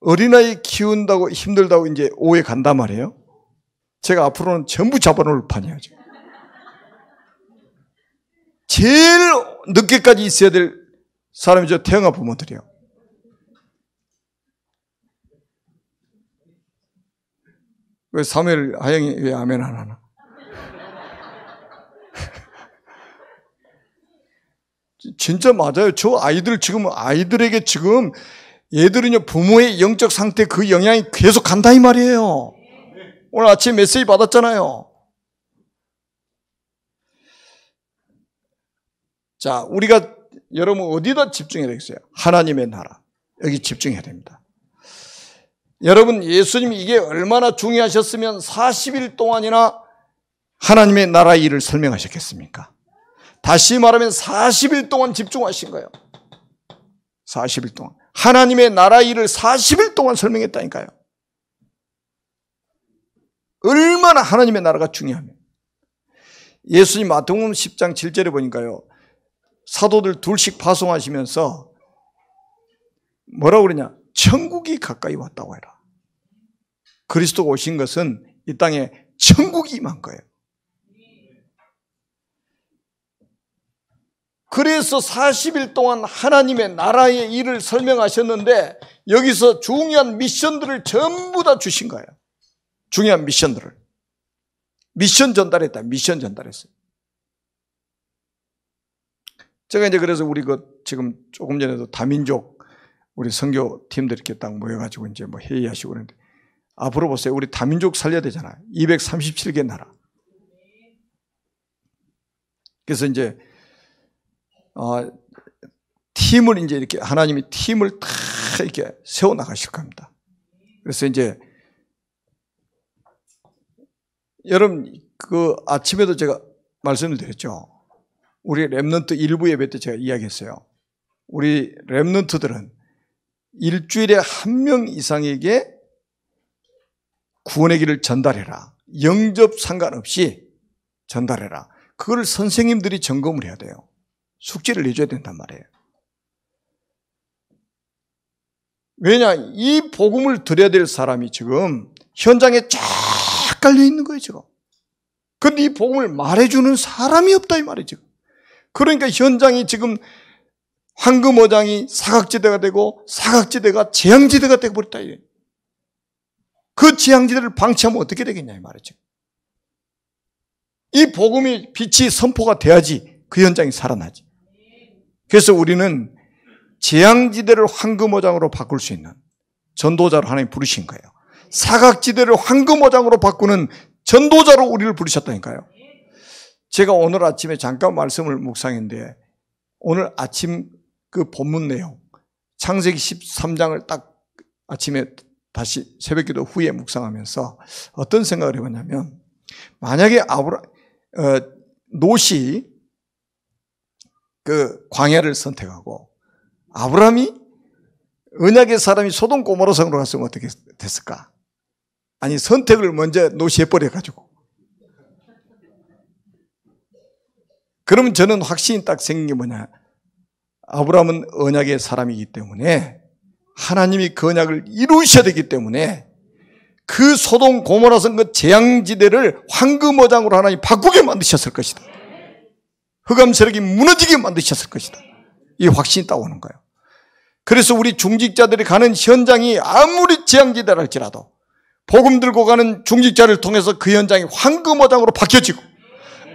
어린아이 키운다고 힘들다고 이제 오해 간단 말이에요. 제가 앞으로는 전부 잡아놓을 판이에요. 지금. 제일 늦게까지 있어야 될 사람이 저 태영아 부모들이에요. 왜 사무엘 하영이 왜 아멘 안 하나? 진짜 맞아요. 저 아이들 지금 아이들에게 지금 얘들은요 부모의 영적 상태 그 영향이 계속 간다 이 말이에요. 오늘 아침 메시지 받았잖아요. 자, 우리가 여러분 어디다 집중해야 되겠어요? 하나님의 나라. 여기 집중해야 됩니다. 여러분 예수님이 이게 얼마나 중요하셨으면 40일 동안이나 하나님의 나라 일을 설명하셨겠습니까? 다시 말하면 40일 동안 집중하신 거예요. 40일 동안. 하나님의 나라 일을 40일 동안 설명했다니까요. 얼마나 하나님의 나라가 중요하면. 예수님 마태복음 10장 7절에 보니까요. 사도들 둘씩 파송하시면서 뭐라고 그러냐? 천국이 가까이 왔다고 해라. 그리스도가 오신 것은 이 땅에 천국이 임한 거예요. 그래서 40일 동안 하나님의 나라의 일을 설명하셨는데 여기서 중요한 미션들을 전부 다 주신 거예요. 중요한 미션들을. 미션 전달했다. 미션 전달했어요. 제가 이제 그래서 우리 지금 조금 전에도 다민족 우리 선교 팀들 이렇게 딱 모여가지고 이제 뭐 회의하시고 그러는데 앞으로 보세요. 우리 다민족 살려야 되잖아요. 237개 나라. 그래서 이제 팀을 이제 이렇게 하나님이 팀을 다 이렇게 세워 나가실 겁니다. 그래서 이제 여러분 그 아침에도 제가 말씀을 드렸죠. 우리 렘넌트 일부 예배 때 제가 이야기했어요. 우리 렘넌트들은 일주일에 한 명 이상에게 구원의 길을 전달해라. 영접 상관없이 전달해라. 그걸 선생님들이 점검을 해야 돼요. 숙제를 내줘야 된단 말이에요. 왜냐? 이 복음을 드려야 될 사람이 지금 현장에 쫙 깔려 있는 거예요, 지금. 근데 이 복음을 말해주는 사람이 없다, 이 말이에요, 지금. 그러니까 현장이 지금 황금어장이 사각지대가 되고 사각지대가 재앙지대가 되어버렸다. 그 재앙지대를 방치하면 어떻게 되겠냐 이 말이죠. 이 복음이 빛이 선포가 돼야지 그 현장이 살아나지. 그래서 우리는 재앙지대를 황금어장으로 바꿀 수 있는 전도자로 하나님 부르신 거예요. 사각지대를 황금어장으로 바꾸는 전도자로 우리를 부르셨다니까요. 제가 오늘 아침에 잠깐 말씀을 묵상했는데 오늘 아침 그 본문 내용 창세기 13장을 딱 아침에 다시 새벽기도 후에 묵상하면서 어떤 생각을 해봤냐면 만약에 롯이 그 광야를 선택하고 아브라함이 언약의 사람이 소돔 고모라 성으로 갔으면 어떻게 됐을까? 아니 선택을 먼저 롯이 해버려가지고 그러면 저는 확신이 딱 생긴 게 뭐냐? 아브라함은 언약의 사람이기 때문에 하나님이 그 언약을 이루셔야 되기 때문에 그 소돔 고모라성 그 재앙지대를 황금어장으로 하나님 바꾸게 만드셨을 것이다. 흑암세력이 무너지게 만드셨을 것이다. 이 확신이 딱 오는 거예요. 그래서 우리 중직자들이 가는 현장이 아무리 재앙지대라 할지라도 복음 들고 가는 중직자를 통해서 그 현장이 황금어장으로 바뀌어지고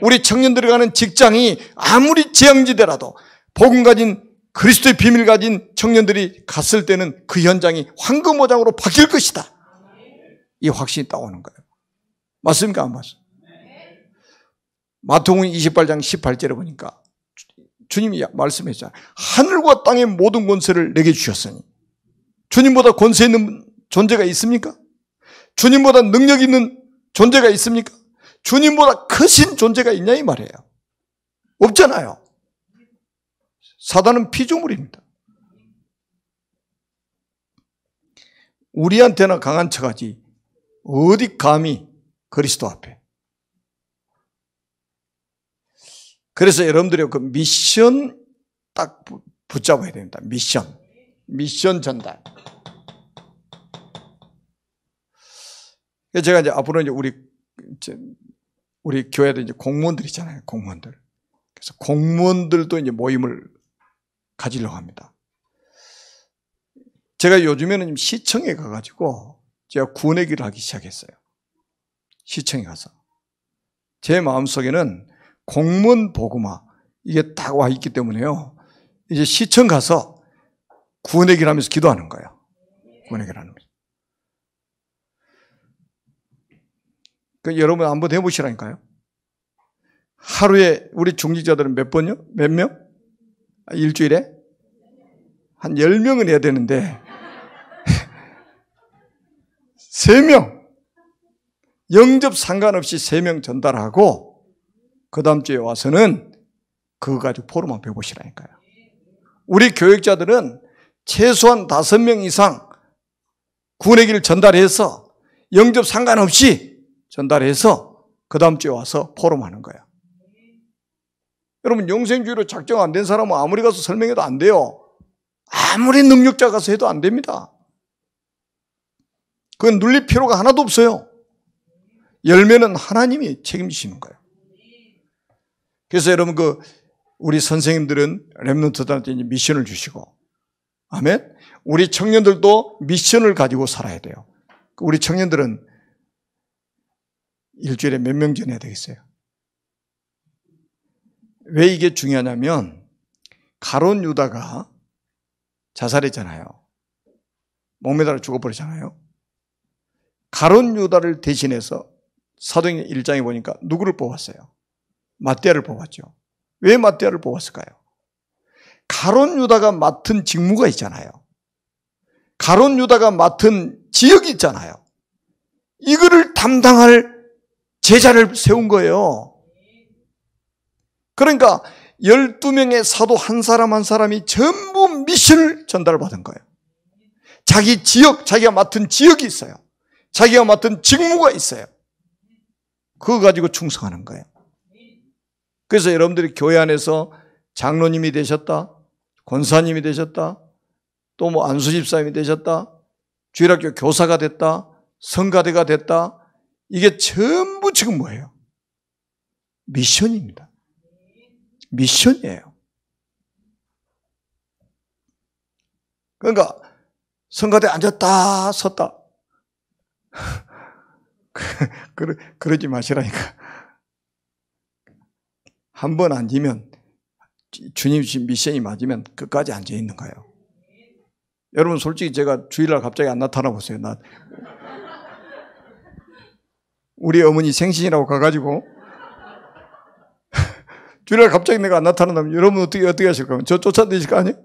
우리 청년들이 가는 직장이 아무리 재앙지대라도 복음 가진 그리스도의 비밀을 가진 청년들이 갔을 때는 그 현장이 황금오장으로 바뀔 것이다. 이 확신이 딱 오는 거예요. 맞습니까? 안 맞습니까? 마태복음 28장 18절에 보니까 주님이 말씀했잖아요. 하늘과 땅의 모든 권세를 내게 주셨으니 주님보다 권세 있는 존재가 있습니까? 주님보다 능력 있는 존재가 있습니까? 주님보다 크신 존재가 있냐 이 말이에요. 없잖아요. 사단은 피조물입니다. 우리한테나 강한 척하지 어디 감히 그리스도 앞에. 그래서 여러분들이 그 미션 딱 붙잡아야 됩니다. 미션 전달. 제가 이제 앞으로 이제 우리 교회도 이제 공무원들 있잖아요. 공무원들. 그래서 공무원들도 이제 모임을 가지려고 합니다. 제가 요즘에는 시청에 가가지고 제가 구내기를 하기 시작했어요. 시청에 가서. 제 마음속에는 공무원 복음화 이게 딱 와 있기 때문에요. 이제 시청 가서 구내기를 하면서 기도하는 거예요. 구내기를 하는 거예요. 그 여러분 한번 해보시라니까요. 하루에 우리 중직자들은 몇 번요? 몇 명? 일주일에? 한 10명은 해야 되는데 3명 영접 상관없이 3명 전달하고 그 다음 주에 와서는 그거 가지고 포럼 한번 해보시라니까요. 우리 교육자들은 최소한 5명 이상 구내기를 전달해서 영접 상관없이 전달해서 그 다음 주에 와서 포럼하는 거예요. 여러분 영생주의로 작정 안 된 사람은 아무리 가서 설명해도 안 돼요. 아무리 능력자 가서 해도 안 됩니다. 그건 눌릴 필요가 하나도 없어요. 열매는 하나님이 책임지시는 거예요. 그래서 여러분 우리 선생님들은 렘넌트들한테 이제 미션을 주시고, 아멘. 우리 청년들도 미션을 가지고 살아야 돼요. 우리 청년들은 일주일에 몇 명 전해야 되겠어요? 왜 이게 중요하냐면 가룟 유다가 자살했잖아요. 목매달아 죽어버리잖아요. 가룟 유다를 대신해서 사도행전 1장에 보니까 누구를 뽑았어요? 맏대아를 뽑았죠. 왜 맏대아를 뽑았을까요? 가룟 유다가 맡은 직무가 있잖아요. 가룟 유다가 맡은 지역이 있잖아요. 이거를 담당할 제자를 세운 거예요. 그러니까 12명의 사도 한 사람 한 사람이 전부 미션을 전달받은 거예요. 자기 지역, 자기가 맡은 지역이 있어요. 자기가 맡은 직무가 있어요. 그거 가지고 충성하는 거예요. 그래서 여러분들이 교회 안에서 장로님이 되셨다, 권사님이 되셨다, 또 뭐 안수집사님이 되셨다, 주일학교 교사가 됐다, 성가대가 됐다, 이게 전부 지금 뭐예요? 미션입니다. 미션이에요. 그러니까 성가대 앉았다 섰다 그러지 마시라니까. 한 번 앉으면 주님 주신 미션이 맞으면 끝까지 앉아 있는 거예요. 여러분 솔직히 제가 주일날 갑자기 안 나타나 보세요. 우리 어머니 생신이라고 가가지고 주일날 갑자기 내가 안 나타난다면 여러분 어떻게 하실 거예요? 저 쫓아내실 거 아니에요?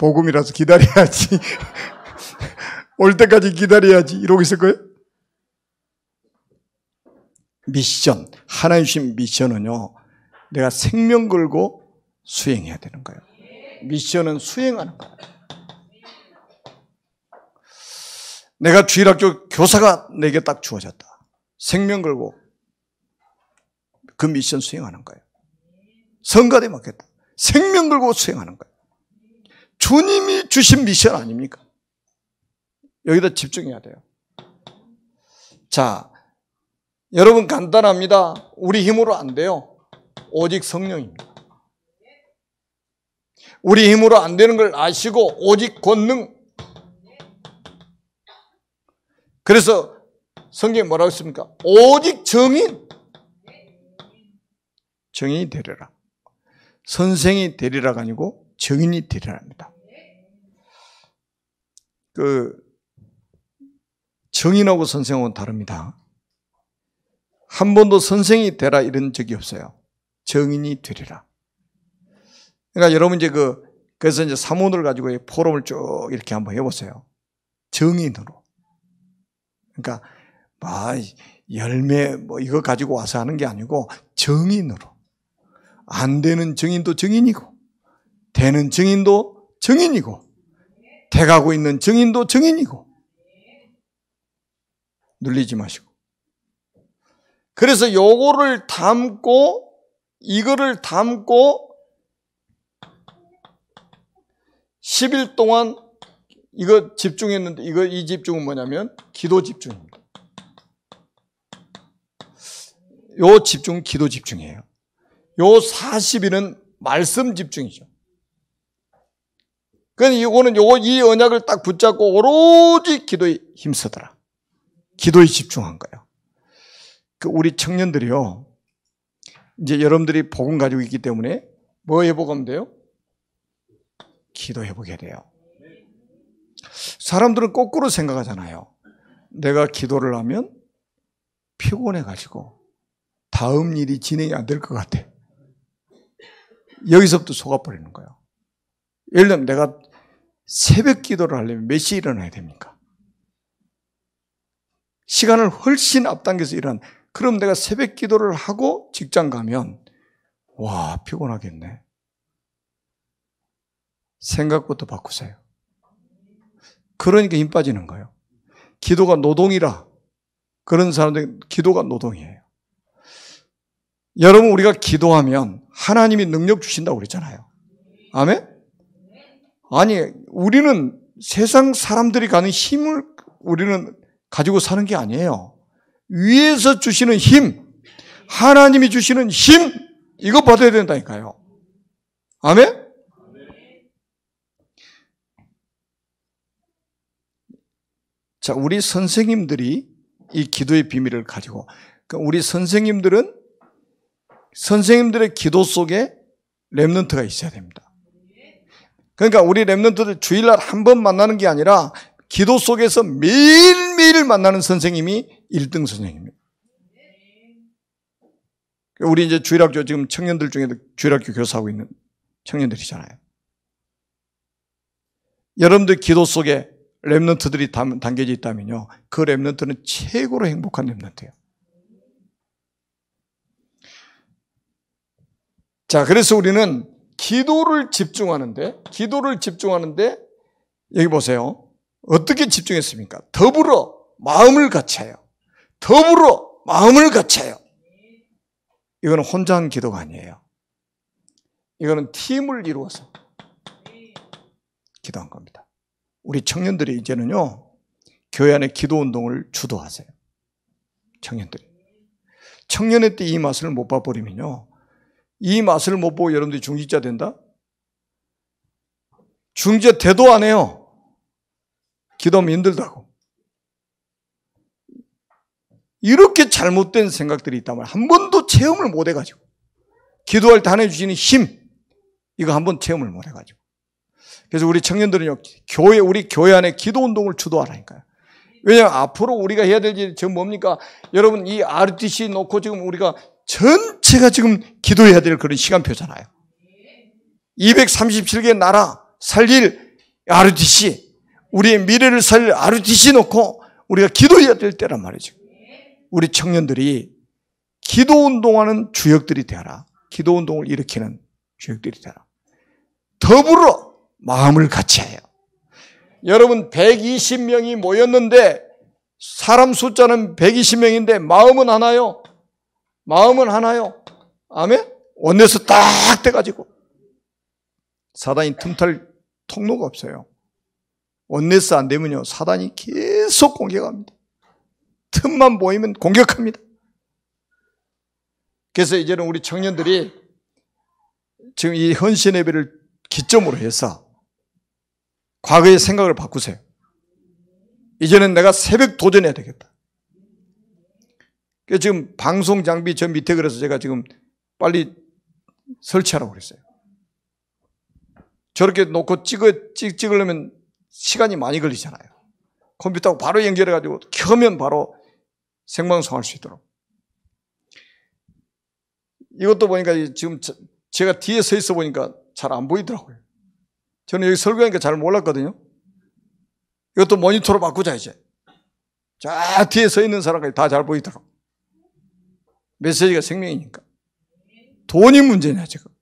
복음이라서 기다려야지. 올 때까지 기다려야지. 이러고 있을 거예요? 미션, 하나님 주신 미션은요, 내가 생명 걸고 수행해야 되는 거예요. 미션은 수행하는 거예요. 내가 주일학교 교사가 내게 딱 주어졌다. 생명 걸고 그 미션 수행하는 거예요. 성가대 맡겠다. 생명 걸고 수행하는 거예요. 주님이 주신 미션 아닙니까? 여기다 집중해야 돼요. 자, 여러분 간단합니다. 우리 힘으로 안 돼요. 오직 성령입니다. 우리 힘으로 안 되는 걸 아시고 오직 권능. 그래서 성경에 뭐라고 했습니까? 오직 정인이 되려라. 선생이 되리라가 아니고 정인이 되리랍니다. 정인하고 선생하고는 다릅니다. 한 번도 선생이 되라 이런 적이 없어요. 정인이 되리라. 그러니까 여러분 그래서 이제 사문을 가지고 포럼을 쭉 이렇게 한번 해보세요. 정인으로. 그러니까 열매 이거 가지고 와서 하는 게 아니고 정인으로. 안 되는 정인도 정인이고, 되는 정인도 정인이고, 돼가고 있는 정인도 정인이고. 눌리지 마시고. 그래서 이거를 담고 10일 동안 이거 집중했는데, 이 집중은 뭐냐면 기도 집중입니다. 요 집중은 기도 집중이에요. 요 40일은 말씀 집중이죠. 그러니까 이거는 이 언약을 딱 붙잡고 오로지 기도에 힘쓰더라. 기도에 집중한 거예요. 우리 청년들이요, 이제 여러분들이 복음 가지고 있기 때문에 뭐 회복하면 돼요? 기도 회복해야 돼요. 사람들은 거꾸로 생각하잖아요. 내가 기도를 하면 피곤해가지고 다음 일이 진행이 안 될 것 같아. 여기서부터 속아버리는 거예요. 예를 들면 내가 새벽 기도를 하려면 몇 시에 일어나야 됩니까? 시간을 훨씬 앞당겨서 그럼 내가 새벽 기도를 하고 직장 가면 피곤하겠네. 생각부터 바꾸세요. 그러니까 힘 빠지는 거예요. 기도가 노동이라. 그런 사람들 기도가 노동이에요. 여러분, 우리가 기도하면 하나님이 능력 주신다고 그랬잖아요. 아멘? 아니, 우리는 세상 사람들이 가는 힘을 우리는 가지고 사는 게 아니에요. 위에서 주시는 힘, 하나님이 주시는 힘, 이거 받아야 된다니까요. 아멘? 자, 우리 선생님들이 이 기도의 비밀을 가지고, 우리 선생님들의 기도 속에 렘넌트가 있어야 됩니다. 그러니까 우리 렘넌트들 주일날 한 번 만나는 게 아니라 기도 속에서 매일매일 만나는 선생님이 1등 선생님입니다. 우리 이제 주일학교 지금 청년들 중에도 주일학교 교사하고 있는 청년들이잖아요. 여러분들 기도 속에 렘넌트들이 담겨져 있다면요, 그 렘넌트는 최고로 행복한 렘넌트예요. 자, 그래서 우리는 기도를 집중하는데 여기 보세요. 어떻게 집중했습니까? 더불어 마음을 같이해요. 이거는 혼자 한 기도가 아니에요. 이거는 팀을 이루어서 기도한 겁니다. 우리 청년들이 이제는요, 교회 안에 기도 운동을 주도하세요. 청년들이. 청년의 때 이 맛을 못 봐버리면요, 이 맛을 못 보고 여러분들이 중직자 된다? 중직자 돼도 안 해요. 기도하면 힘들다고. 이렇게 잘못된 생각들이 있다면 한 번도 체험을 못 해가지고, 기도할 때 하나님 주시는 힘, 이거 한 번 체험을 못 해가지고. 그래서 우리 청년들은요, 우리 교회 안에 기도 운동을 주도하라니까요. 왜냐하면 앞으로 우리가 해야 될 일이 지금 뭡니까? 여러분, 이 RTC 놓고 지금 우리가 전체가 지금 기도해야 될 그런 시간표잖아요. 237개 나라 살릴 RTC, 우리의 미래를 살릴 RTC 놓고 우리가 기도해야 될 때란 말이죠. 우리 청년들이 기도 운동하는 주역들이 되어라. 기도 운동을 일으키는 주역들이 되어라. 더불어 마음을 같이 해요. 여러분, 120명이 모였는데 사람 숫자는 120명인데 마음은 하나요? 아멘? 원내에서 딱 돼가지고 사단이 틈탈 통로가 없어요. 원내에서 안 되면요, 사단이 계속 공격합니다. 틈만 보이면 공격합니다. 그래서 이제는 우리 청년들이 지금 이 헌신 예배를 기점으로 해서 과거의 생각을 바꾸세요. 이제는 내가 새벽 도전해야 되겠다. 지금 방송 장비 저 밑에 그래서 제가 지금 빨리 설치하라고 그랬어요. 저렇게 놓고 찍으려면 시간이 많이 걸리잖아요. 컴퓨터하고 바로 연결해가지고 켜면 바로 생방송할 수 있도록. 이것도 보니까 지금 제가 뒤에 서 있어 보니까 잘 안 보이더라고요. 저는 여기 설교하니까 잘 몰랐거든요. 이것도 모니터로 바꾸자 이제. 자, 뒤에 서 있는 사람까지 다 잘 보이도록. 메시지가 생명이니까. 돈이 문제냐 지금.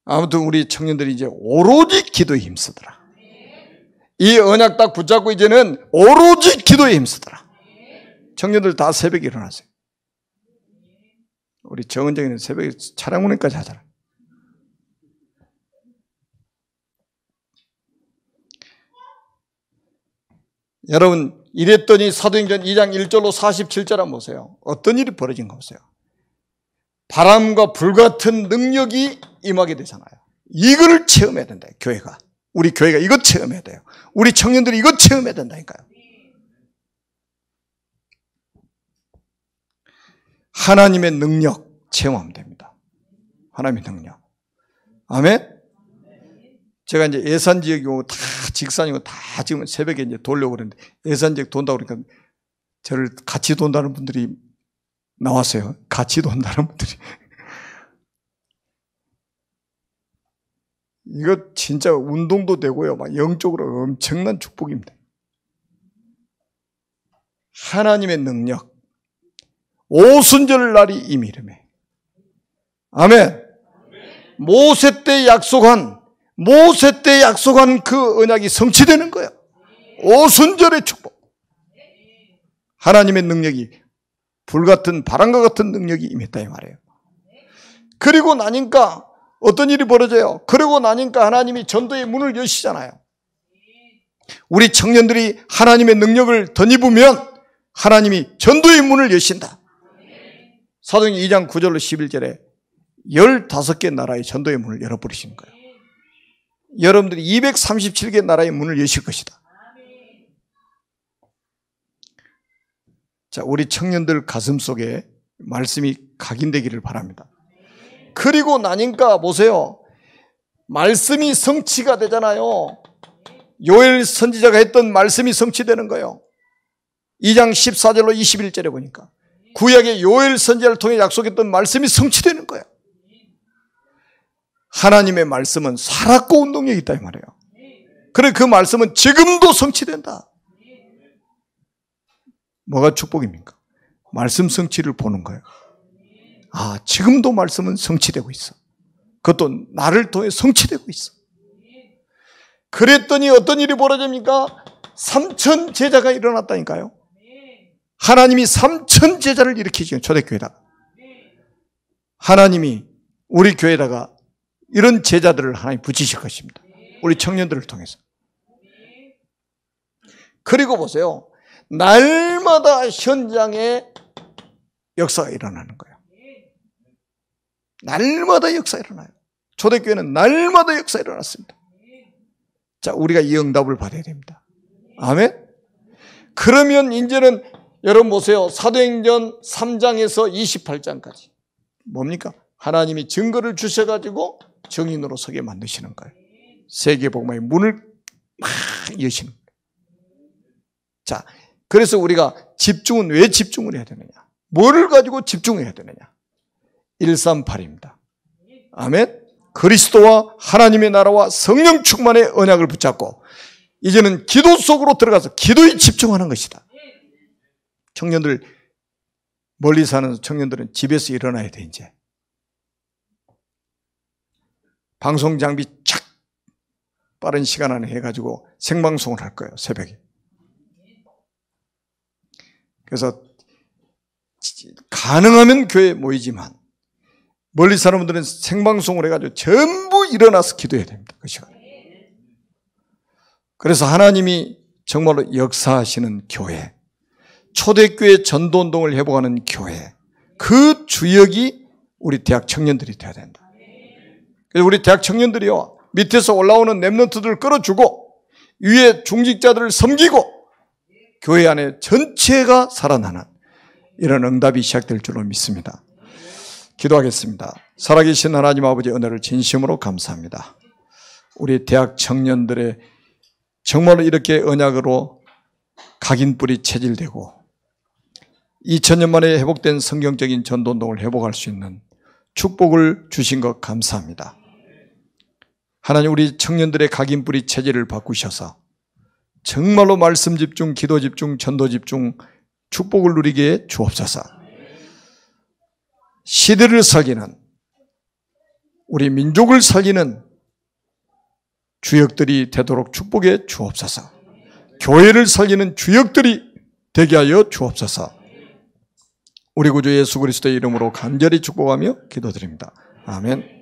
아무튼 우리 청년들이 이제 오로지 기도에 힘쓰더라. 이 언약 딱 붙잡고 이제는 오로지 기도에 힘쓰더라. 청년들 다 새벽에 일어나세요. 우리 정은정이는 새벽에 차량 운행까지 하잖아. 여러분, 이랬더니 사도행전 2장 1절로 47절 한번 보세요. 어떤 일이 벌어진 거 보세요. 바람과 불 같은 능력이 임하게 되잖아요. 이거를 체험해야 된다, 교회가. 우리 교회가 이것 체험해야 돼요. 우리 청년들이 이것 체험해야 된다니까요. 하나님의 능력 체험하면 됩니다. 하나님의 능력. 아멘? 제가 이제 예산 지역이고 다 직산이고 다 지금 새벽에 이제 돌려고 그러는데 예산 지역 돈다고 그러니까 저를 같이 돈다는 분들이 나왔어요. 같이 돈다는 분들이. 이거 진짜 운동도 되고요. 막 영적으로 엄청난 축복입니다. 하나님의 능력. 오순절 날이 이미 이름에. 아멘. 모세 때 약속한 그 언약이 성취되는 거예요. 오순절의 축복. 하나님의 능력이 불같은 바람과 같은 능력이 임했다 이 말이에요. 그리고 나니까 어떤 일이 벌어져요? 그리고 나니까 하나님이 전도의 문을 여시잖아요. 우리 청년들이 하나님의 능력을 덧입으면 하나님이 전도의 문을 여신다. 사도행전 2장 9절로 11절에 15개 나라의 전도의 문을 열어버리시는 거예요. 여러분들이 237개 나라의 문을 여실 것이다. 자, 우리 청년들 가슴 속에 말씀이 각인되기를 바랍니다. 그리고 나니까 보세요. 말씀이 성취가 되잖아요. 요엘 선지자가 했던 말씀이 성취되는 거예요. 2장 14절로 21절에 보니까 구약의 요엘 선지자를 통해 약속했던 말씀이 성취되는 거예요. 하나님의 말씀은 살았고 운동력이 있다 이 말이에요. 그래 그 말씀은 지금도 성취된다. 뭐가 축복입니까? 말씀 성취를 보는 거예요. 아, 지금도 말씀은 성취되고 있어. 그것도 나를 통해 성취되고 있어. 그랬더니 어떤 일이 벌어집니까? 3,000 제자가 일어났다니까요. 하나님이 3,000 제자를 일으키시죠. 초대교회다가. 하나님이 우리 교회에다가 이런 제자들을 하나님 붙이실 것입니다. 우리 청년들을 통해서. 그리고 보세요. 날마다 현장에 역사가 일어나는 거예요. 날마다 역사가 일어나요. 초대교회는 날마다 역사가 일어났습니다. 자, 우리가 이 응답을 받아야 됩니다. 아멘? 그러면 이제는 여러분 보세요. 사도행전 3장에서 28장까지. 뭡니까? 하나님이 증거를 주셔가지고 증인으로 서게 만드시는 거예요. 세계복음의 문을 막 여시는 거예요. 자, 그래서 우리가 집중은 왜 집중을 해야 되느냐? 뭐를 가지고 집중해야 되느냐? 138입니다. 아멘? 그리스도와 하나님의 나라와 성령 충만의 언약을 붙잡고 이제는 기도 속으로 들어가서 기도에 집중하는 것이다. 청년들, 멀리 사는 청년들은 집에서 일어나야 돼 이제. 방송 장비 착 빠른 시간 안에 해가지고 생방송을 할 거예요. 새벽에. 그래서 가능하면 교회에 모이지만 멀리 사는 분들은 생방송을 해가지고 전부 일어나서 기도해야 됩니다. 그 시간에. 그래서 하나님이 정말로 역사하시는 교회, 초대교회 전도운동을 회복하는 교회, 그 주역이 우리 대학 청년들이 돼야 된다. 그래서 우리 대학 청년들이요, 밑에서 올라오는 랩런트들을 끌어주고 위에 중직자들을 섬기고 교회 안에 전체가 살아나는 이런 응답이 시작될 줄로 믿습니다. 기도하겠습니다. 살아계신 하나님 아버지 은혜를 진심으로 감사합니다. 우리 대학 청년들의 정말로 이렇게 언약으로 각인뿔이 체질되고 2000년 만에 회복된 성경적인 전도운동을 회복할 수 있는 축복을 주신 것 감사합니다. 하나님, 우리 청년들의 각인뿔이 체질을 바꾸셔서 정말로 말씀 집중, 기도 집중, 전도 집중 축복을 누리게 해 주옵소서. 시대를 살리는, 우리 민족을 살리는 주역들이 되도록 축복해 주옵소서. 교회를 살리는 주역들이 되게 하여 주옵소서. 우리 구주 예수 그리스도의 이름으로 간절히 축복하며 기도드립니다. 아멘.